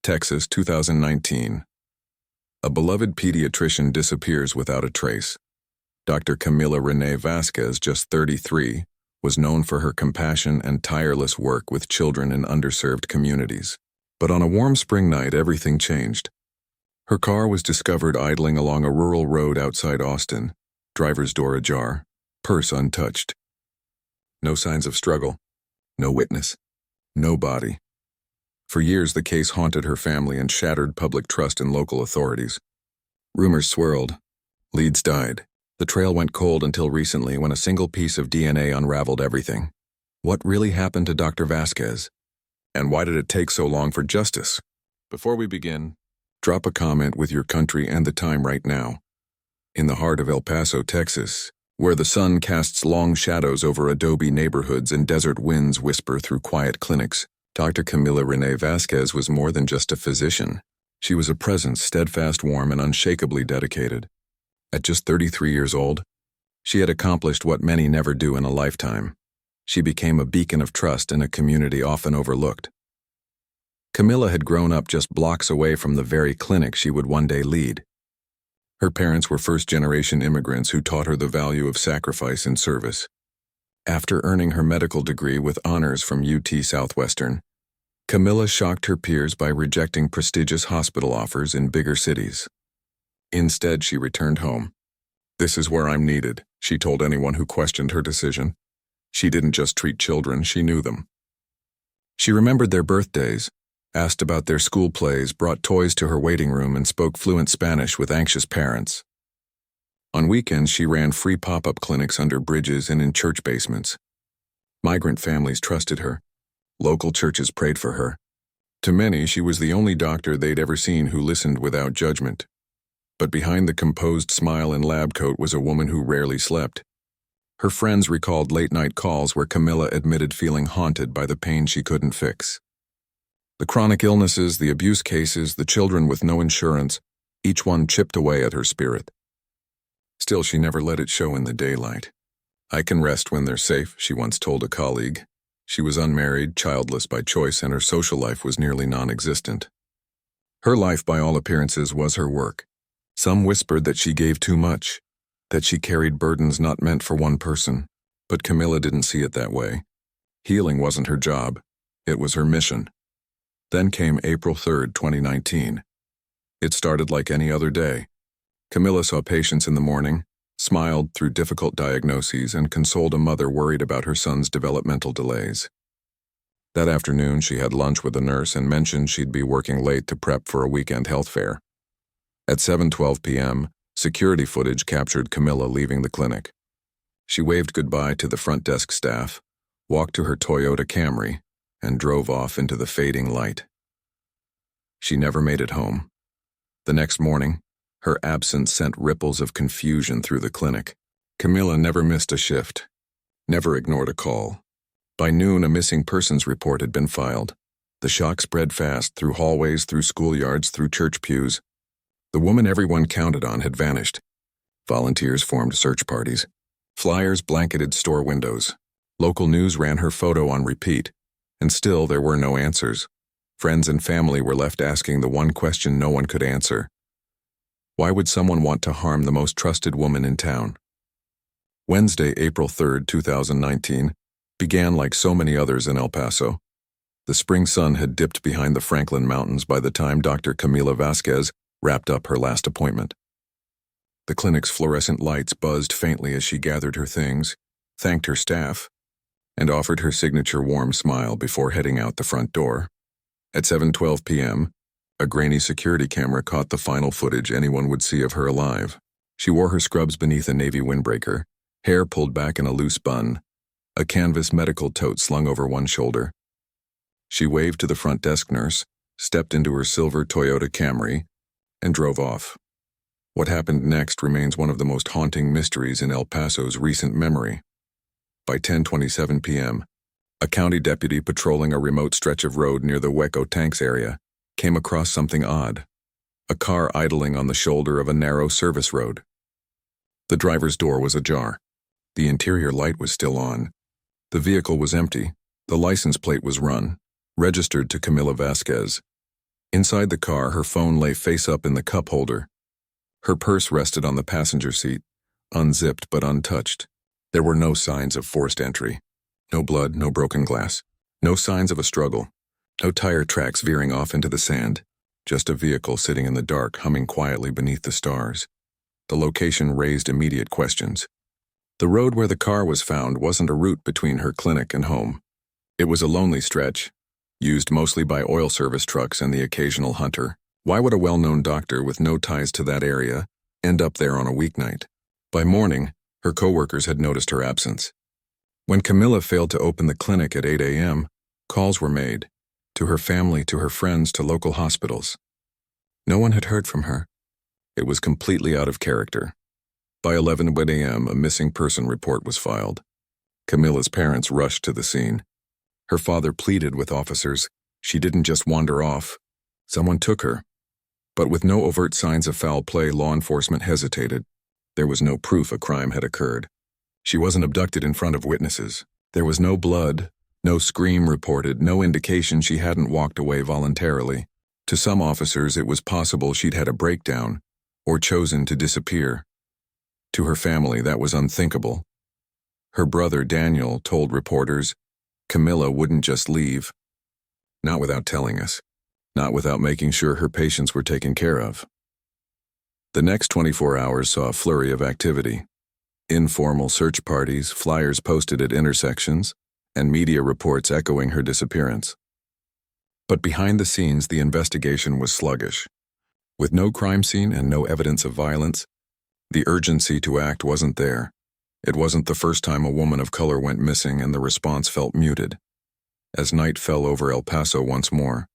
Texas, 2019. A beloved pediatrician disappears without a trace. Dr. Camila Renee Vasquez, just 33, was known for her compassion and tireless work with children in underserved communities. But on a warm spring night, everything changed. Her car was discovered idling along a rural road outside Austin, driver's door ajar, purse untouched. No signs of struggle, no witness, no body. For years, the case haunted her family and shattered public trust in local authorities. Rumors swirled. Leads died. The trail went cold until recently when a single piece of DNA unraveled everything. What really happened to Dr. Vasquez? And why did it take so long for justice? Before we begin, drop a comment with your country and the time right now. In the heart of El Paso, Texas, where the sun casts long shadows over adobe neighborhoods and desert winds whisper through quiet clinics, Dr. Camila Renee Vasquez was more than just a physician. She was a presence steadfast, warm, and unshakably dedicated. At just 33 years old, she had accomplished what many never do in a lifetime. She became a beacon of trust in a community often overlooked. Camila had grown up just blocks away from the very clinic she would one day lead. Her parents were first-generation immigrants who taught her the value of sacrifice in service. After earning her medical degree with honors from UT Southwestern, Camila shocked her peers by rejecting prestigious hospital offers in bigger cities. Instead, she returned home. "This is where I'm needed," she told anyone who questioned her decision. She didn't just treat children, she knew them. She remembered their birthdays, asked about their school plays, brought toys to her waiting room, and spoke fluent Spanish with anxious parents. On weekends, she ran free pop-up clinics under bridges and in church basements. Migrant families trusted her. Local churches prayed for her. To many, she was the only doctor they'd ever seen who listened without judgment. But behind the composed smile and lab coat was a woman who rarely slept. Her friends recalled late-night calls where Camila admitted feeling haunted by the pain she couldn't fix. The chronic illnesses, the abuse cases, the children with no insurance, each one chipped away at her spirit. Still, she never let it show in the daylight. "I can rest when they're safe," she once told a colleague. She was unmarried, childless by choice, and her social life was nearly non-existent. Her life, by all appearances, was her work. Some whispered that she gave too much, that she carried burdens not meant for one person. But Camila didn't see it that way. Healing wasn't her job. It was her mission. Then came April 3rd, 2019. It started like any other day. Camila saw patients in the morning, smiled through difficult diagnoses, and consoled a mother worried about her son's developmental delays. That afternoon, she had lunch with a nurse and mentioned she'd be working late to prep for a weekend health fair. At 7:12 p.m., security footage captured Camila leaving the clinic. She waved goodbye to the front desk staff, walked to her Toyota Camry, and drove off into the fading light. She never made it home. The next morning, her absence sent ripples of confusion through the clinic. Camila never missed a shift, never ignored a call. By noon, a missing persons report had been filed. The shock spread fast through hallways, through schoolyards, through church pews. The woman everyone counted on had vanished. Volunteers formed search parties. Flyers blanketed store windows. Local news ran her photo on repeat. And still, there were no answers. Friends and family were left asking the one question no one could answer. Why would someone want to harm the most trusted woman in town? Wednesday, April 3rd, 2019, began like so many others in El Paso. The spring sun had dipped behind the Franklin Mountains by the time Dr. Camila Vasquez wrapped up her last appointment. The clinic's fluorescent lights buzzed faintly as she gathered her things, thanked her staff, and offered her signature warm smile before heading out the front door. At 7:12 p.m., a grainy security camera caught the final footage anyone would see of her alive. She wore her scrubs beneath a navy windbreaker, hair pulled back in a loose bun, a canvas medical tote slung over one shoulder. She waved to the front desk nurse, stepped into her silver Toyota Camry, and drove off. What happened next remains one of the most haunting mysteries in El Paso's recent memory. By 10:27 p.m., a county deputy patrolling a remote stretch of road near the Hueco Tanks area came across something odd, a car idling on the shoulder of a narrow service road. The driver's door was ajar. The interior light was still on. The vehicle was empty. The license plate was run, registered to Camila Vasquez. Inside the car, her phone lay face up in the cup holder. Her purse rested on the passenger seat, unzipped but untouched. There were no signs of forced entry. No blood, no broken glass. No signs of a struggle. No tire tracks veering off into the sand. Just a vehicle sitting in the dark, humming quietly beneath the stars. The location raised immediate questions. The road where the car was found wasn't a route between her clinic and home. It was a lonely stretch, used mostly by oil service trucks and the occasional hunter. Why would a well-known doctor with no ties to that area end up there on a weeknight? By morning, her coworkers had noticed her absence. When Camila failed to open the clinic at 8 a.m., calls were made, to her family, to her friends, to local hospitals. No one had heard from her. It was completely out of character. By 11 a.m., a missing person report was filed. Camila's parents rushed to the scene. Her father pleaded with officers. She didn't just wander off. Someone took her. But with no overt signs of foul play, law enforcement hesitated. There was no proof a crime had occurred. She wasn't abducted in front of witnesses. There was no blood, no scream reported, no indication she hadn't walked away voluntarily. To some officers, it was possible she'd had a breakdown or chosen to disappear. To her family, that was unthinkable. Her brother, Daniel, told reporters, Camila wouldn't just leave. Not without telling us. Not without making sure her patients were taken care of. The next 24 hours saw a flurry of activity. Informal search parties, flyers posted at intersections, and media reports echoing her disappearance. But behind the scenes, the investigation was sluggish. With no crime scene and no evidence of violence, the urgency to act wasn't there. It wasn't the first time a woman of color went missing, and the response felt muted. As night fell over El Paso once more,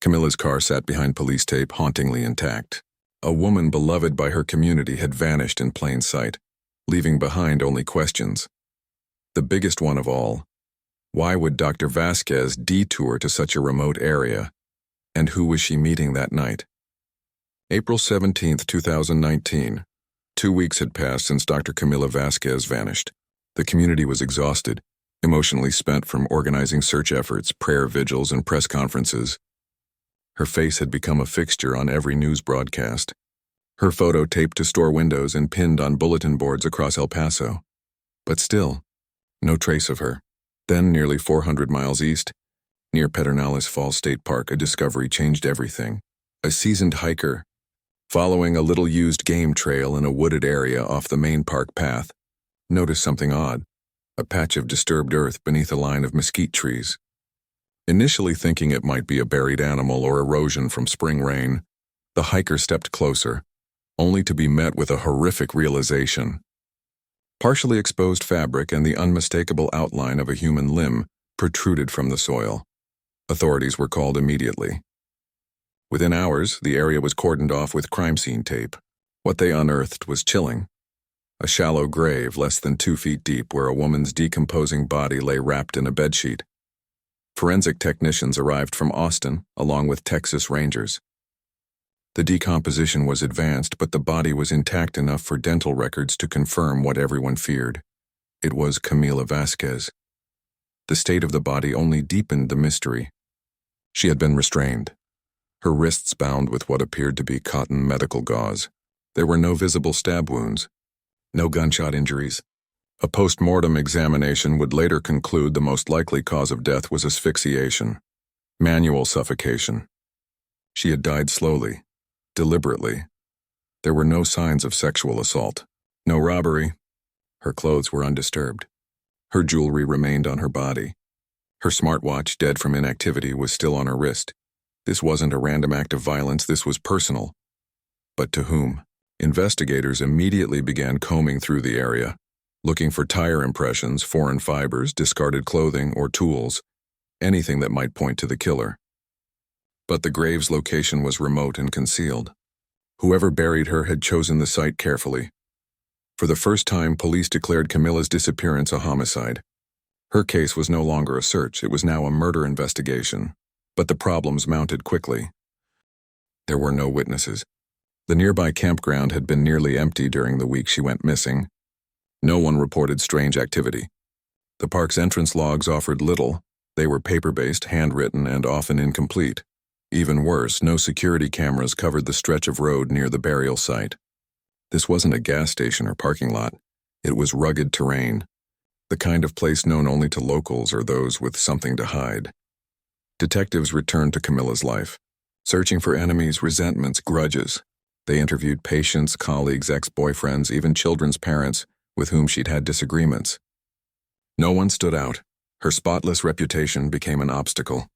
Camila's car sat behind police tape, hauntingly intact. A woman beloved by her community had vanished in plain sight, leaving behind only questions. The biggest one of all: why would Dr. Vasquez detour to such a remote area? And who was she meeting that night? April 17, 2019. 2 weeks had passed since Dr. Camila Vasquez vanished. The community was exhausted, emotionally spent from organizing search efforts, prayer vigils, and press conferences. Her face had become a fixture on every news broadcast. Her photo taped to store windows and pinned on bulletin boards across El Paso. But still, no trace of her. Then, nearly 400 miles east, near Pedernales Falls State Park, a discovery changed everything. A seasoned hiker, following a little-used game trail in a wooded area off the main park path, noticed something odd: a patch of disturbed earth beneath a line of mesquite trees. Initially thinking it might be a buried animal or erosion from spring rain, the hiker stepped closer, only to be met with a horrific realization. Partially exposed fabric and the unmistakable outline of a human limb protruded from the soil. Authorities were called immediately. Within hours, the area was cordoned off with crime scene tape. What they unearthed was chilling. A shallow grave less than 2 feet deep where a woman's decomposing body lay wrapped in a bedsheet. Forensic technicians arrived from Austin, along with Texas Rangers. The decomposition was advanced, but the body was intact enough for dental records to confirm what everyone feared. It was Camila Vasquez. The state of the body only deepened the mystery. She had been restrained, her wrists bound with what appeared to be cotton medical gauze. There were no visible stab wounds, no gunshot injuries. A post-mortem examination would later conclude the most likely cause of death was asphyxiation, manual suffocation. She had died slowly, deliberately. There were no signs of sexual assault, no robbery. Her clothes were undisturbed. Her jewelry remained on her body. Her smartwatch, dead from inactivity, was still on her wrist. This wasn't a random act of violence, this was personal. But to whom? Investigators immediately began combing through the area, looking for tire impressions, foreign fibers, discarded clothing, or tools, anything that might point to the killer. But the grave's location was remote and concealed. Whoever buried her had chosen the site carefully. For the first time, police declared Camila's disappearance a homicide. Her case was no longer a search, it was now a murder investigation. But the problems mounted quickly. There were no witnesses. The nearby campground had been nearly empty during the week she went missing. No one reported strange activity. The park's entrance logs offered little. They were paper-based, handwritten, and often incomplete. Even worse, no security cameras covered the stretch of road near the burial site. This wasn't a gas station or parking lot. It was rugged terrain, the kind of place known only to locals or those with something to hide. Detectives returned to Camila's life, searching for enemies, resentments, grudges. They interviewed patients, colleagues, ex-boyfriends, even children's parents with whom she'd had disagreements. No one stood out. Her spotless reputation became an obstacle.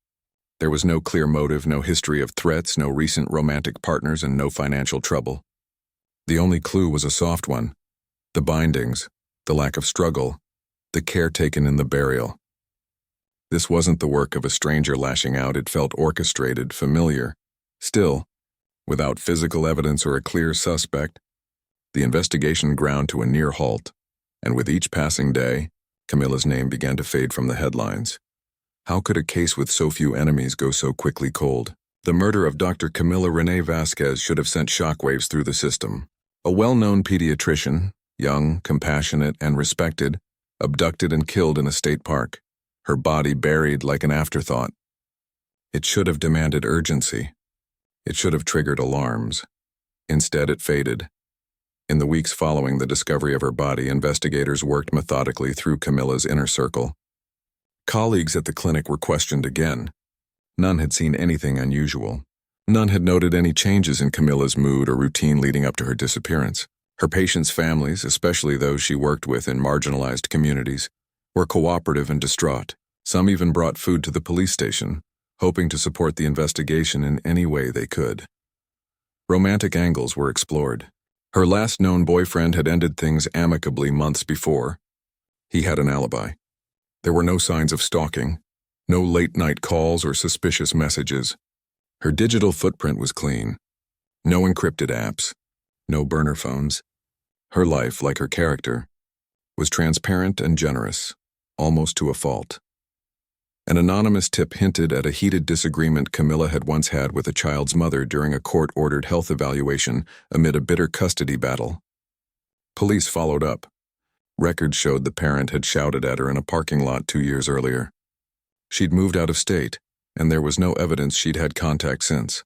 There was no clear motive, no history of threats, no recent romantic partners, and no financial trouble. The only clue was a soft one: the bindings, the lack of struggle, the care taken in the burial. This wasn't the work of a stranger lashing out. It felt orchestrated, familiar. Still, without physical evidence or a clear suspect, the investigation ground to a near halt, and with each passing day, Camila's name began to fade from the headlines. How could a case with so few enemies go so quickly cold? The murder of Dr. Camila Renee Vasquez should have sent shockwaves through the system. A well-known pediatrician, young, compassionate, and respected, abducted and killed in a state park, her body buried like an afterthought. It should have demanded urgency. It should have triggered alarms. Instead, it faded. In the weeks following the discovery of her body, investigators worked methodically through Camila's inner circle. Colleagues at the clinic were questioned again. None had seen anything unusual. None had noted any changes in Camila's mood or routine leading up to her disappearance. Her patients' families, especially those she worked with in marginalized communities, were cooperative and distraught. Some even brought food to the police station, hoping to support the investigation in any way they could. Romantic angles were explored. Her last known boyfriend had ended things amicably months before. He had an alibi. There were no signs of stalking, no late-night calls or suspicious messages. Her digital footprint was clean. No encrypted apps, no burner phones. Her life, like her character, was transparent and generous, almost to a fault. An anonymous tip hinted at a heated disagreement Camila had once had with a child's mother during a court-ordered health evaluation amid a bitter custody battle. Police followed up. Records showed the parent had shouted at her in a parking lot 2 years earlier. She'd moved out of state, and there was no evidence she'd had contact since.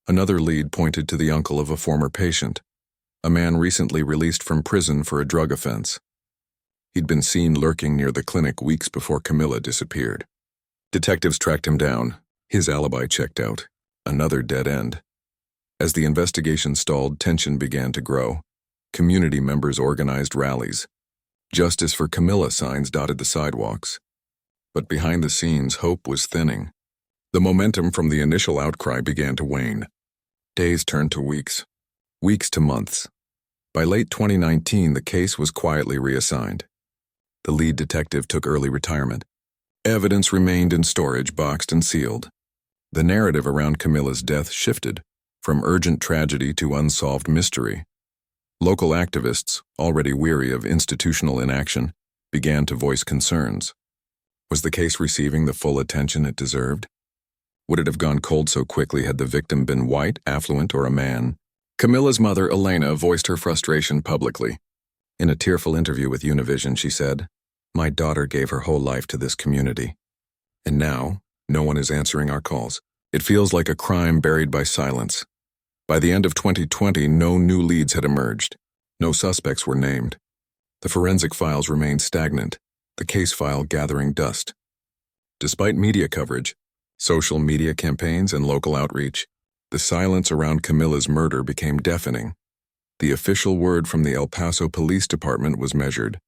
Another lead pointed to the uncle of a former patient, a man recently released from prison for a drug offense. He'd been seen lurking near the clinic weeks before Camila disappeared. Detectives tracked him down. His alibi checked out. Another dead end. As the investigation stalled, tension began to grow. Community members organized rallies. Justice for Camila signs dotted the sidewalks. But behind the scenes, hope was thinning. The momentum from the initial outcry began to wane. Days turned to weeks. Weeks to months. By late 2019, the case was quietly reassigned. The lead detective took early retirement. Evidence remained in storage, boxed and sealed. The narrative around Camila's death shifted from urgent tragedy to unsolved mystery. Local activists, already weary of institutional inaction, began to voice concerns. Was the case receiving the full attention it deserved? Would it have gone cold so quickly had the victim been white, affluent, or a man? Camila's mother, Elena, voiced her frustration publicly. In a tearful interview with Univision, she said, "My daughter gave her whole life to this community. And now, no one is answering our calls. It feels like a crime buried by silence." By the end of 2020, no new leads had emerged. No suspects were named. The forensic files remained stagnant, the case file gathering dust. Despite media coverage, social media campaigns, and local outreach, the silence around Camila's murder became deafening. The official word from the El Paso Police Department was measured.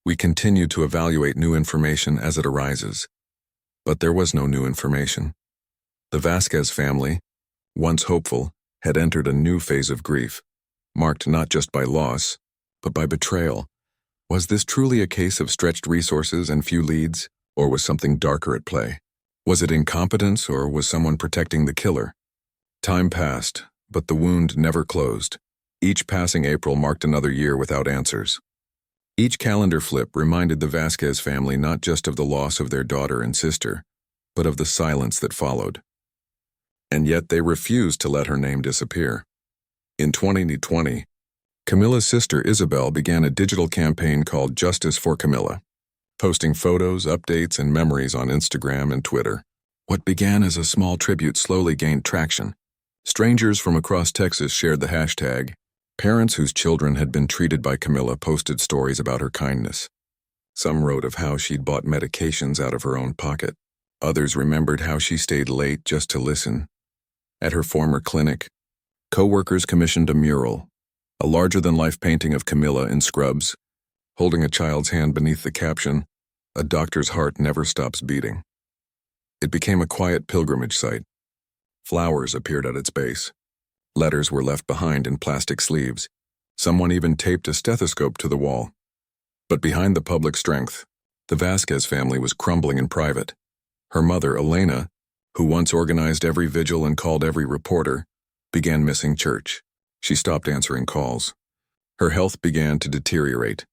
"We continue to evaluate new information as it arises." But there was no new information. The Vasquez family, once hopeful, had entered a new phase of grief, marked not just by loss, but by betrayal. Was this truly a case of stretched resources and few leads, or was something darker at play? Was it incompetence, or was someone protecting the killer? Time passed, but the wound never closed. Each passing April marked another year without answers. Each calendar flip reminded the Vasquez family not just of the loss of their daughter and sister, but of the silence that followed. And yet they refused to let her name disappear. In 2020, Camila's sister Isabel began a digital campaign called Justice for Camila, posting photos, updates, and memories on Instagram and Twitter. What began as a small tribute slowly gained traction. Strangers from across Texas shared the hashtag. Parents whose children had been treated by Camila posted stories about her kindness. Some wrote of how she'd bought medications out of her own pocket. Others remembered how she stayed late just to listen. At her former clinic, co-workers commissioned a mural, a larger-than-life painting of Camila in scrubs, holding a child's hand beneath the caption, "A doctor's heart never stops beating." It became a quiet pilgrimage site. Flowers appeared at its base. Letters were left behind in plastic sleeves. Someone even taped a stethoscope to the wall. But behind the public strength, the Vasquez family was crumbling in private. Her mother, Elena, who once organized every vigil and called every reporter, began missing church. She stopped answering calls. Her health began to deteriorate.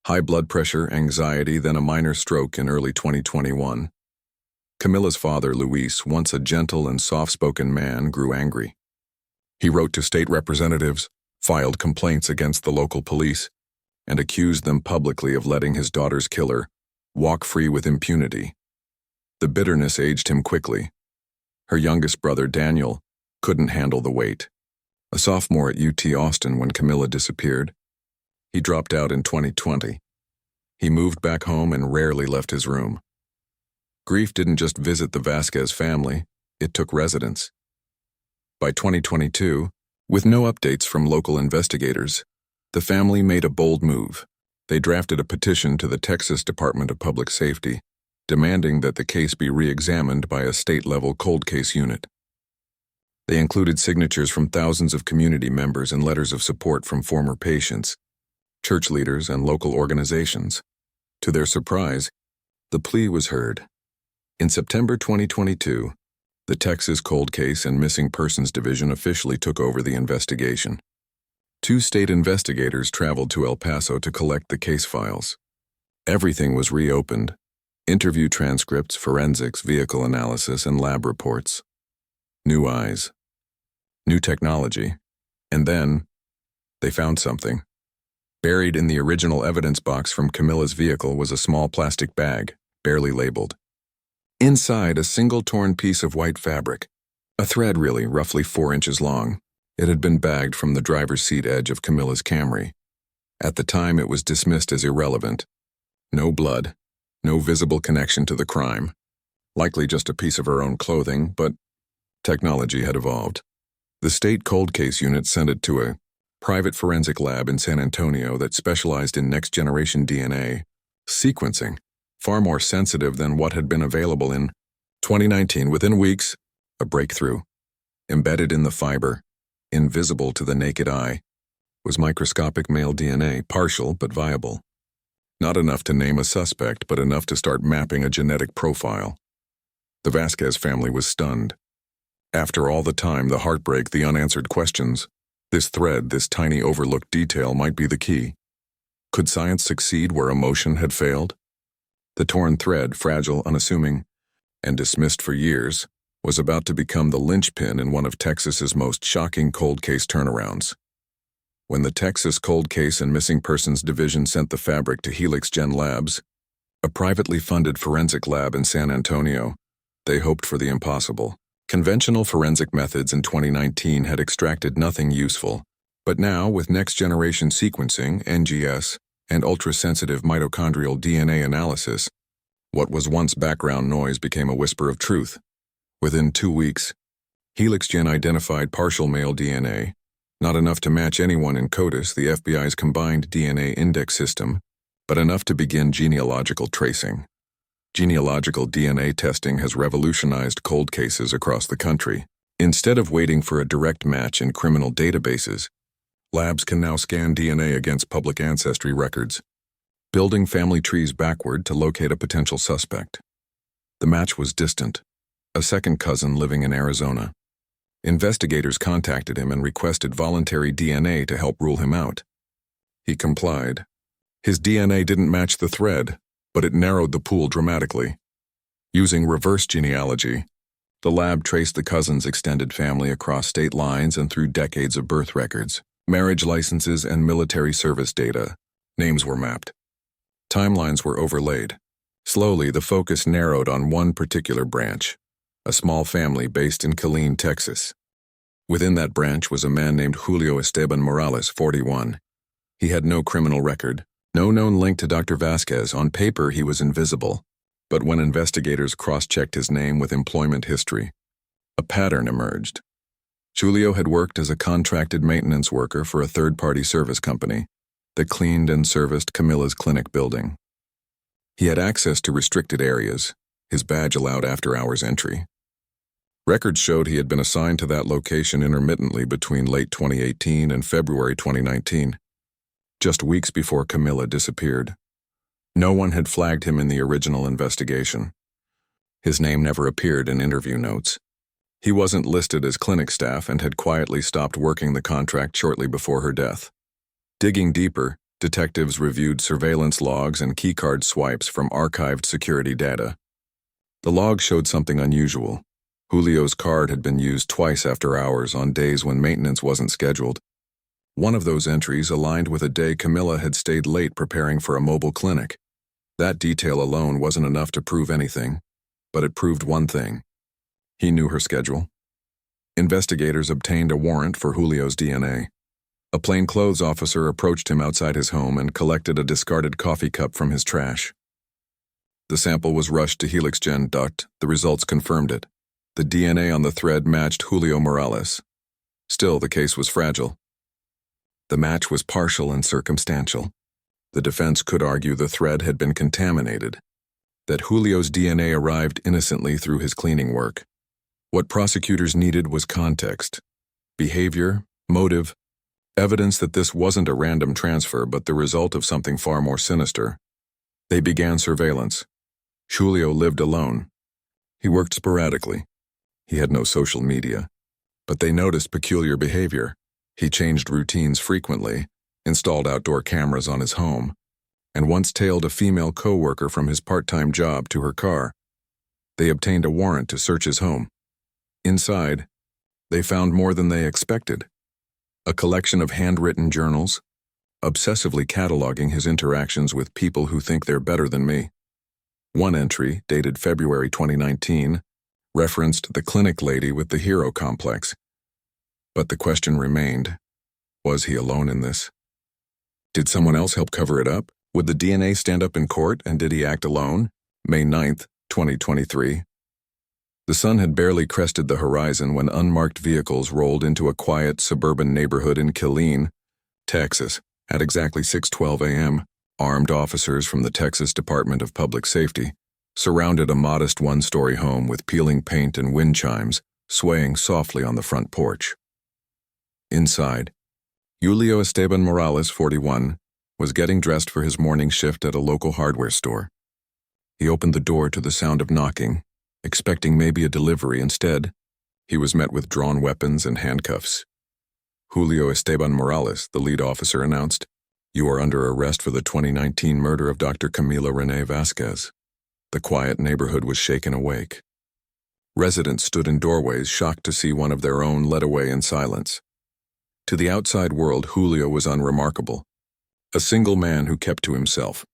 High blood pressure, anxiety, then a minor stroke in early 2021. Camila's father, Luis, once a gentle and soft-spoken man, grew angry. He wrote to state representatives, filed complaints against the local police, and accused them publicly of letting his daughter's killer walk free with impunity. The bitterness aged him quickly. Her youngest brother, Daniel, couldn't handle the weight. A sophomore at UT Austin when Camila disappeared, he dropped out in 2020. He moved back home and rarely left his room. Grief didn't just visit the Vasquez family, it took residence. By 2022, with no updates from local investigators, the family made a bold move. They drafted a petition to the Texas Department of Public Safety, demanding that the case be re-examined by a state-level cold case unit. They included signatures from thousands of community members and letters of support from former patients, church leaders, and local organizations. To their surprise, the plea was heard. In September 2022, the Texas Cold Case and Missing Persons Division officially took over the investigation. 2 state investigators traveled to El Paso to collect the case files. Everything was reopened: interview transcripts, forensics, vehicle analysis, and lab reports. New eyes, new technology, and then they found something. Buried in the original evidence box from Camila's vehicle was a small plastic bag, barely labeled. Inside, a single torn piece of white fabric, a thread really, roughly 4 inches long. It had been bagged from the driver's seat edge of Camila's Camry. At the time, it was dismissed as irrelevant. No blood, no visible connection to the crime. Likely just a piece of her own clothing, but technology had evolved. The state cold case unit sent it to a private forensic lab in San Antonio that specialized in next-generation DNA sequencing, far more sensitive than what had been available in 2019. Within weeks, a breakthrough. Embedded in the fiber, invisible to the naked eye, was microscopic male DNA, partial but viable. Not enough to name a suspect, but enough to start mapping a genetic profile. The Vasquez family was stunned. After all the time, the heartbreak, the unanswered questions, this thread, this tiny overlooked detail might be the key. Could science succeed where emotion had failed? The torn thread, fragile, unassuming, and dismissed for years, was about to become the linchpin in one of Texas's most shocking cold case turnarounds. When the Texas Cold Case and Missing Persons Division sent the fabric to Helix Gen Labs, a privately funded forensic lab in San Antonio, they hoped for the impossible. Conventional forensic methods in 2019 had extracted nothing useful, but now, with next-generation sequencing, NGS, and ultra-sensitive mitochondrial DNA analysis, what was once background noise became a whisper of truth. Within 2 weeks, Helix Gen identified partial male DNA, not enough to match anyone in CODIS, the FBI's combined DNA index system, but enough to begin genealogical tracing. Genealogical DNA testing has revolutionized cold cases across the country. Instead of waiting for a direct match in criminal databases, labs can now scan DNA against public ancestry records, building family trees backward to locate a potential suspect. The match was distant, a second cousin living in Arizona. Investigators contacted him and requested voluntary DNA to help rule him out. He complied. His DNA didn't match the thread, but it narrowed the pool dramatically. Using reverse genealogy, the lab traced the cousin's extended family across state lines and through decades of birth records, marriage licenses, and military service data. Names were mapped. Timelines were overlaid. Slowly, the focus narrowed on one particular branch. a small family based in Killeen, Texas. Within that branch was a man named Julio Esteban Morales, 41. He had no criminal record, no known link to Dr. Vasquez. On paper, he was invisible. But when investigators cross-checked his name with employment history, a pattern emerged. Julio had worked as a contracted maintenance worker for a third-party service company that cleaned and serviced Camila's clinic building. He had access to restricted areas. His badge allowed after-hours entry. Records showed he had been assigned to that location intermittently between late 2018 and February 2019, just weeks before Camila disappeared. No one had flagged him in the original investigation. His name never appeared in interview notes. He wasn't listed as clinic staff and had quietly stopped working the contract shortly before her death. Digging deeper, detectives reviewed surveillance logs and keycard swipes from archived security data. The logs showed something unusual. Julio's card had been used twice after hours on days when maintenance wasn't scheduled. One of those entries aligned with a day Camila had stayed late preparing for a mobile clinic. That detail alone wasn't enough to prove anything, but it proved one thing. He knew her schedule. Investigators obtained a warrant for Julio's DNA. A plainclothes officer approached him outside his home and collected a discarded coffee cup from his trash. The sample was rushed to HelixGen. The results confirmed it. The DNA on the thread matched Julio Morales. Still, the case was fragile. The match was partial and circumstantial. The defense could argue the thread had been contaminated, that Julio's DNA arrived innocently through his cleaning work. What prosecutors needed was context, behavior, motive, evidence that this wasn't a random transfer but the result of something far more sinister. They began surveillance. Julio lived alone. He worked sporadically. He had no social media. But they noticed peculiar behavior. He changed routines frequently, installed outdoor cameras on his home, and once tailed a female co-worker from his part-time job to her car. They obtained a warrant to search his home. Inside, they found more than they expected. A collection of handwritten journals, obsessively cataloging his interactions with people who think they're better than me. One entry, dated February 2019, referenced the clinic lady with the hero complex. But the question remained, was he alone in this? Did someone else help cover it up? Would the DNA stand up in court, and did he act alone? May 9th, 2023. The sun had barely crested the horizon when unmarked vehicles rolled into a quiet suburban neighborhood in Killeen, Texas. At exactly 6:12 a.m., armed officers from the Texas Department of Public Safety surrounded a modest one-story home with peeling paint and wind chimes swaying softly on the front porch. Inside, Julio Esteban Morales, 41, was getting dressed for his morning shift at a local hardware store. He opened the door to the sound of knocking, expecting maybe a delivery. Instead, he was met with drawn weapons and handcuffs. Julio Esteban Morales, the lead officer, announced, "You are under arrest for the 2019 murder of Dr. Camila Renee Vasquez." The quiet neighborhood was shaken awake. Residents stood in doorways, shocked to see one of their own led away in silence. To the outside world, Julio was unremarkable. A single man who kept to himself.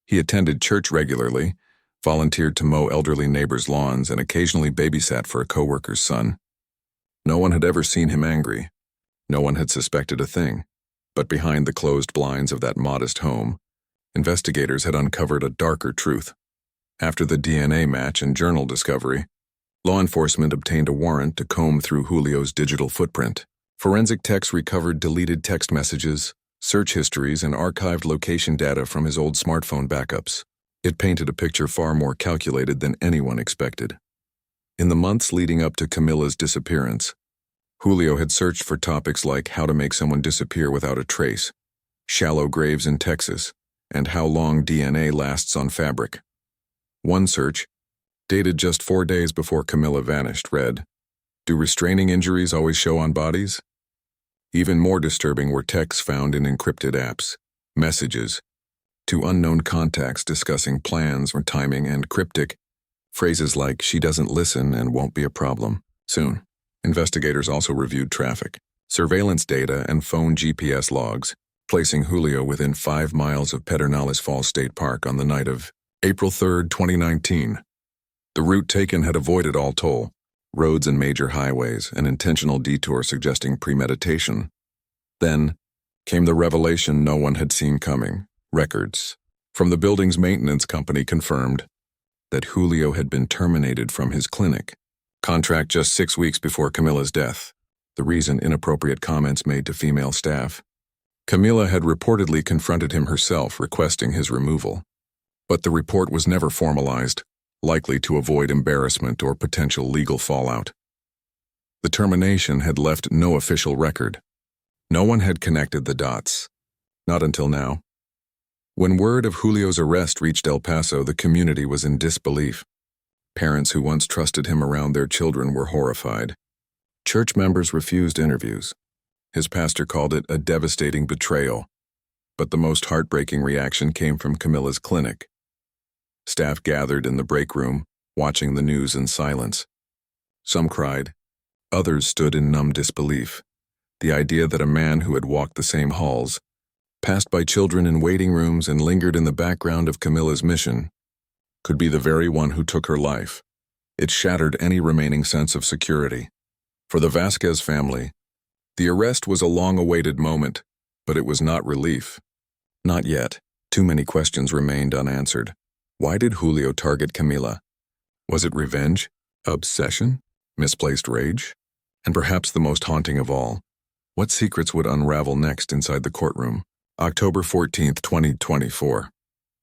He attended church regularly, volunteered to mow elderly neighbors' lawns, and occasionally babysat for a coworker's son. No one had ever seen him angry. No one had suspected a thing. But behind the closed blinds of that modest home, investigators had uncovered a darker truth. After the DNA match and journal discovery, law enforcement obtained a warrant to comb through Julio's digital footprint. Forensic techs recovered deleted text messages, search histories, and archived location data from his old smartphone backups. It painted a picture far more calculated than anyone expected. In the months leading up to Camila's disappearance, Julio had searched for topics like how to make someone disappear without a trace, shallow graves in Texas, and how long DNA lasts on fabric. One search, dated just 4 days before Camila vanished, read, "Do restraining injuries always show on bodies?" Even more disturbing were texts found in encrypted apps, messages, to unknown contacts discussing plans or timing, and cryptic phrases like, "She doesn't listen and won't be a problem soon." Investigators also reviewed traffic, surveillance data, and phone GPS logs, placing Julio within 5 miles of Pedernales Falls State Park on the night of April 3, 2019. The route taken had avoided all toll roads and major highways, an intentional detour suggesting premeditation. Then came the revelation no one had seen coming. Records from the building's maintenance company confirmed that Julio had been terminated from his clinic. Contract just 6 weeks before Camila's death. The reason inappropriate comments made to female staff. Camila had reportedly confronted him herself, requesting his removal. But the report was never formalized, likely to avoid embarrassment or potential legal fallout. The termination had left no official record. No one had connected the dots. Not until now. When word of Julio's arrest reached El Paso, the community was in disbelief. Parents who once trusted him around their children were horrified. Church members refused interviews. His pastor called it a devastating betrayal. But the most heartbreaking reaction came from Camila's clinic. Staff gathered in the break room, watching the news in silence. Some cried. Others stood in numb disbelief. The idea that a man who had walked the same halls, passed by children in waiting rooms and lingered in the background of Camila's mission, could be the very one who took her life. It shattered any remaining sense of security. For the Vasquez family, the arrest was a long-awaited moment, but it was not relief. Not yet. Too many questions remained unanswered. Why did Julio target Camila? Was it revenge? Obsession? Misplaced rage? And perhaps the most haunting of all, what secrets would unravel next inside the courtroom? October 14, 2024.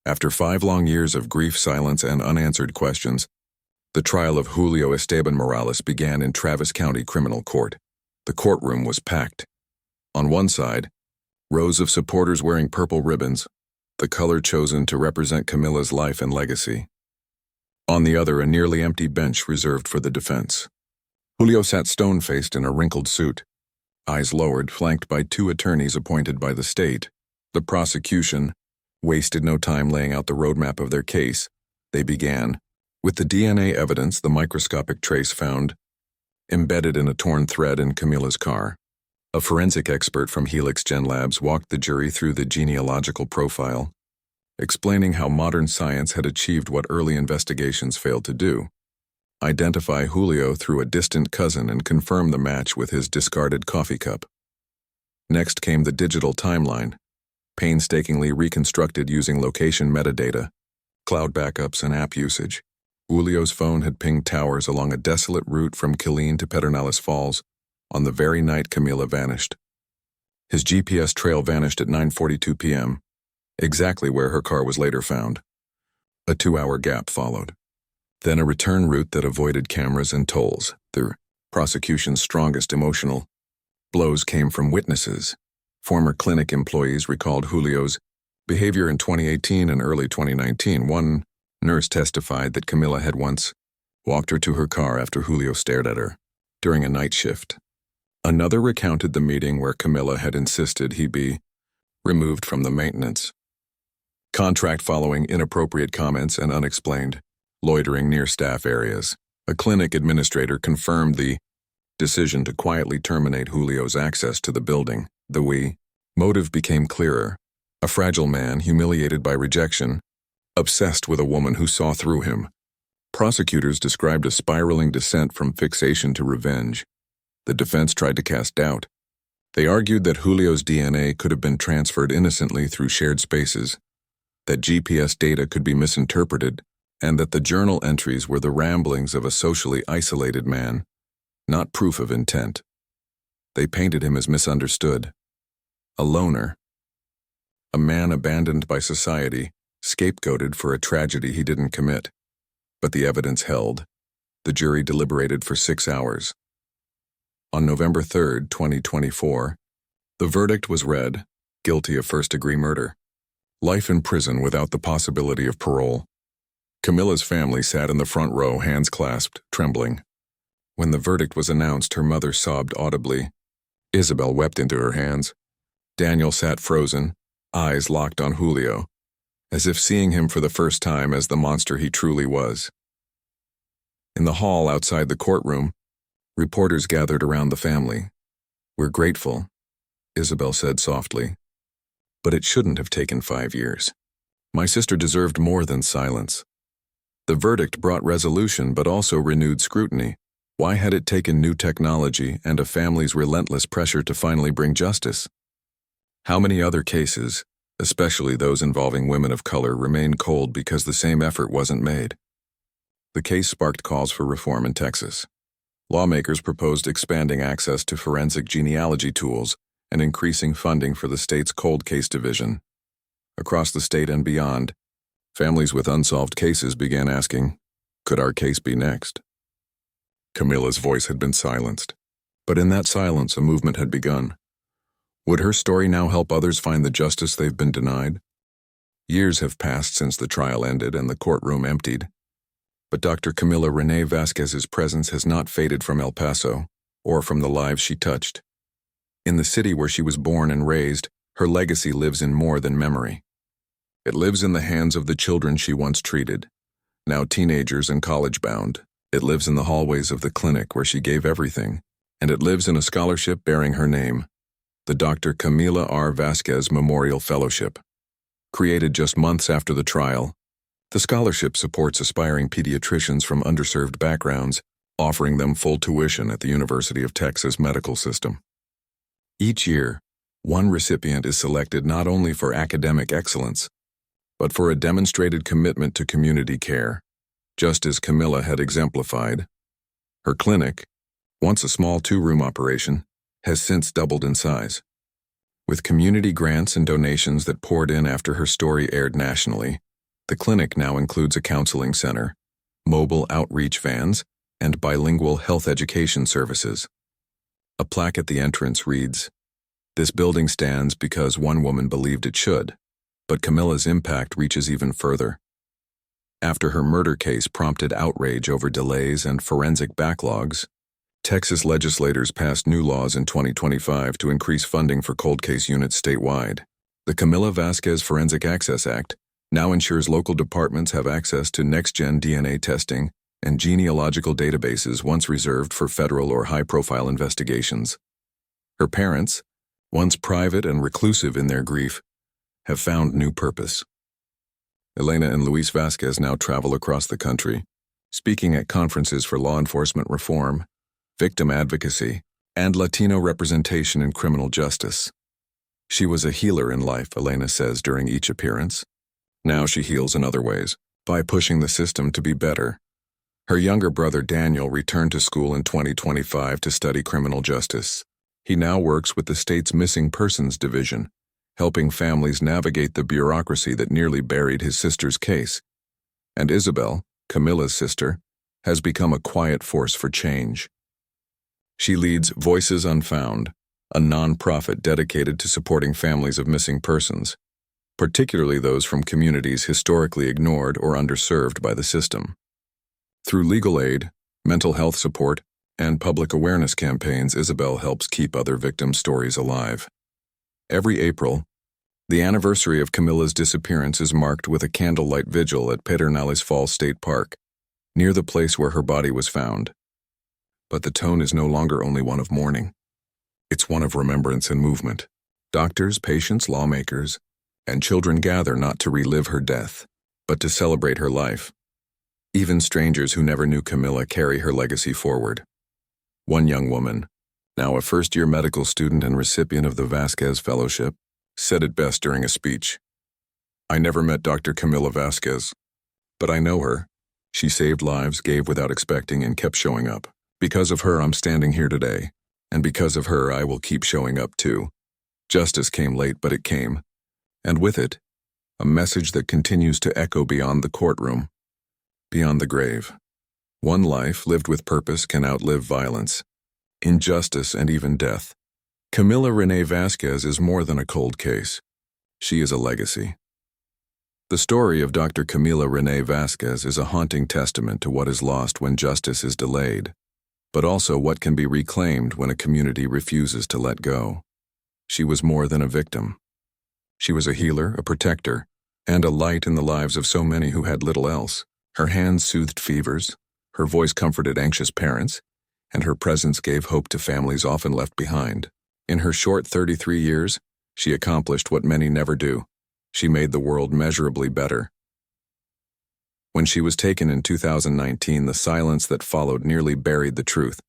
After 5 long years of grief, silence, and unanswered questions, the trial of Julio Esteban Morales began in Travis County Criminal Court. The courtroom was packed. On one side, rows of supporters wearing purple ribbons, the color chosen to represent Camila's life and legacy. On the other, a nearly empty bench reserved for the defense. Julio sat stone-faced in a wrinkled suit, eyes lowered, flanked by 2 attorneys appointed by the state. The prosecution wasted no time laying out the roadmap of their case. They began with the DNA evidence, the microscopic trace found embedded in a torn thread in Camila's car. A forensic expert from Helix Gen Labs walked the jury through the genealogical profile, explaining how modern science had achieved what early investigations failed to do: identify Julio through a distant cousin and confirm the match with his discarded coffee cup. Next came the digital timeline, painstakingly reconstructed using location metadata, cloud backups, and app usage. Julio's phone had pinged towers along a desolate route from Killeen to Pedernales Falls on the very night Camila vanished. His GPS trail vanished at 9:42 p.m., exactly where her car was later found. A 2-hour gap followed. Then a return route that avoided cameras and tolls. The prosecution's strongest emotional blows came from witnesses. Former clinic employees recalled Julio's behavior in 2018 and early 2019. One nurse testified that Camila had once walked her to her car after Julio stared at her during a night shift. Another recounted the meeting where Camila had insisted he be removed from the maintenance contract following inappropriate comments and unexplained loitering near staff areas. A clinic administrator confirmed the decision to quietly terminate Julio's access to the building. The motive became clearer. A fragile man humiliated by rejection, obsessed with a woman who saw through him. Prosecutors described a spiraling descent from fixation to revenge. The defense tried to cast doubt. They argued that Julio's DNA could have been transferred innocently through shared spaces, that GPS data could be misinterpreted, and that the journal entries were the ramblings of a socially isolated man, not proof of intent. They painted him as misunderstood, a loner, a man abandoned by society, scapegoated for a tragedy he didn't commit. But the evidence held. The jury deliberated for 6 hours. On November 3, 2024, the verdict was read: guilty of first-degree murder. Life in prison without the possibility of parole. Camila's family sat in the front row, hands clasped, trembling. When the verdict was announced, her mother sobbed audibly. Isabel wept into her hands. Daniel sat frozen, eyes locked on Julio, as if seeing him for the first time as the monster he truly was. In the hall outside the courtroom, reporters gathered around the family. "We're grateful," Isabel said softly, "but it shouldn't have taken 5 years. My sister deserved more than silence." The verdict brought resolution but also renewed scrutiny. Why had it taken new technology and a family's relentless pressure to finally bring justice? How many other cases, especially those involving women of color, remain cold because the same effort wasn't made? The case sparked calls for reform in Texas. Lawmakers proposed expanding access to forensic genealogy tools and increasing funding for the state's cold case division. Across the state and beyond, families with unsolved cases began asking, could our case be next? Camila's voice had been silenced, but in that silence a movement had begun. Would her story now help others find the justice they've been denied? Years have passed since the trial ended and the courtroom emptied. But Dr. Camila Renee Vasquez's presence has not faded from El Paso, or from the lives she touched. In the city where she was born and raised, her legacy lives in more than memory. It lives in the hands of the children she once treated, now teenagers and college-bound. It lives in the hallways of the clinic where she gave everything, and it lives in a scholarship bearing her name, the Dr. Camila R. Vasquez Memorial Fellowship. Created just months after the trial, the scholarship supports aspiring pediatricians from underserved backgrounds, offering them full tuition at the University of Texas Medical System. Each year, one recipient is selected not only for academic excellence, but for a demonstrated commitment to community care, just as Camila had exemplified. Her clinic, once a small 2-room operation, has since doubled in size. With community grants and donations that poured in after her story aired nationally, the clinic now includes a counseling center, mobile outreach vans, and bilingual health education services. A plaque at the entrance reads, "This building stands because one woman believed it should," but Camila's impact reaches even further. After her murder case prompted outrage over delays and forensic backlogs, Texas legislators passed new laws in 2025 to increase funding for cold case units statewide. The Camila Vasquez Forensic Access Act now ensures local departments have access to next-gen DNA testing and genealogical databases once reserved for federal or high-profile investigations. Her parents, once private and reclusive in their grief, have found new purpose. Elena and Luis Vasquez now travel across the country, speaking at conferences for law enforcement reform, victim advocacy, and Latino representation in criminal justice. She was a healer in life, Elena says during each appearance. Now she heals in other ways, by pushing the system to be better. Her younger brother Daniel returned to school in 2025 to study criminal justice. He now works with the state's Missing Persons Division, helping families navigate the bureaucracy that nearly buried his sister's case. And Isabel, Camila's sister, has become a quiet force for change. She leads Voices Unfound, a nonprofit dedicated to supporting families of missing persons, particularly those from communities historically ignored or underserved by the system. Through legal aid, mental health support, and public awareness campaigns, Isabel helps keep other victims' stories alive. Every April, the anniversary of Camila's disappearance is marked with a candlelight vigil at Pedernales Falls State Park, near the place where her body was found. But the tone is no longer only one of mourning. It's one of remembrance and movement. Doctors, patients, lawmakers, and children gather not to relive her death, but to celebrate her life. Even strangers who never knew Camila carry her legacy forward. One young woman, now a first-year medical student and recipient of the Vasquez Fellowship, said it best during a speech. "I never met Dr. Camila Vasquez, but I know her. She saved lives, gave without expecting, and kept showing up. Because of her, I'm standing here today, and because of her, I will keep showing up too. Justice came late, but it came. And with it, a message that continues to echo beyond the courtroom, beyond the grave. One life lived with purpose can outlive violence, injustice, and even death. Camila Renee Vasquez is more than a cold case. She is a legacy." The story of Dr. Camila Renee Vasquez is a haunting testament to what is lost when justice is delayed, but also what can be reclaimed when a community refuses to let go. She was more than a victim. She was a healer, a protector, and a light in the lives of so many who had little else. Her hands soothed fevers, her voice comforted anxious parents, and her presence gave hope to families often left behind. In her short 33 years, she accomplished what many never do. She made the world measurably better. When she was taken in 2019, the silence that followed nearly buried the truth.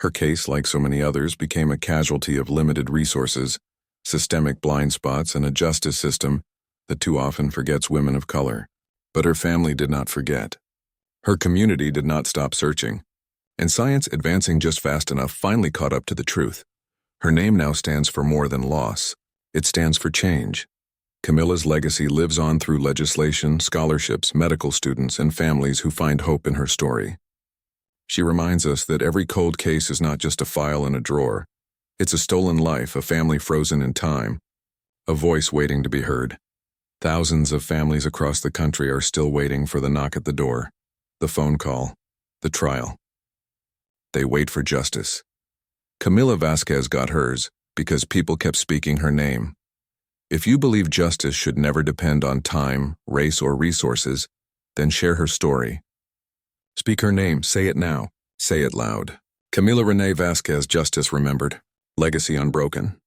Her case, like so many others, became a casualty of limited resources, systemic blind spots, and a justice system that too often forgets women of color. But her family did not forget. Her community did not stop searching. And science, advancing just fast enough, finally caught up to the truth. Her name now stands for more than loss. It stands for change. Camila's legacy lives on through legislation, scholarships, medical students, and families who find hope in her story. She reminds us that every cold case is not just a file in a drawer. It's a stolen life, a family frozen in time, a voice waiting to be heard. Thousands of families across the country are still waiting for the knock at the door, the phone call, the trial. They wait for justice. Camila Vasquez got hers because people kept speaking her name. If you believe justice should never depend on time, race, or resources, then share her story. Speak her name, say it now, say it loud. Camila Renee Vasquez, justice remembered, legacy unbroken.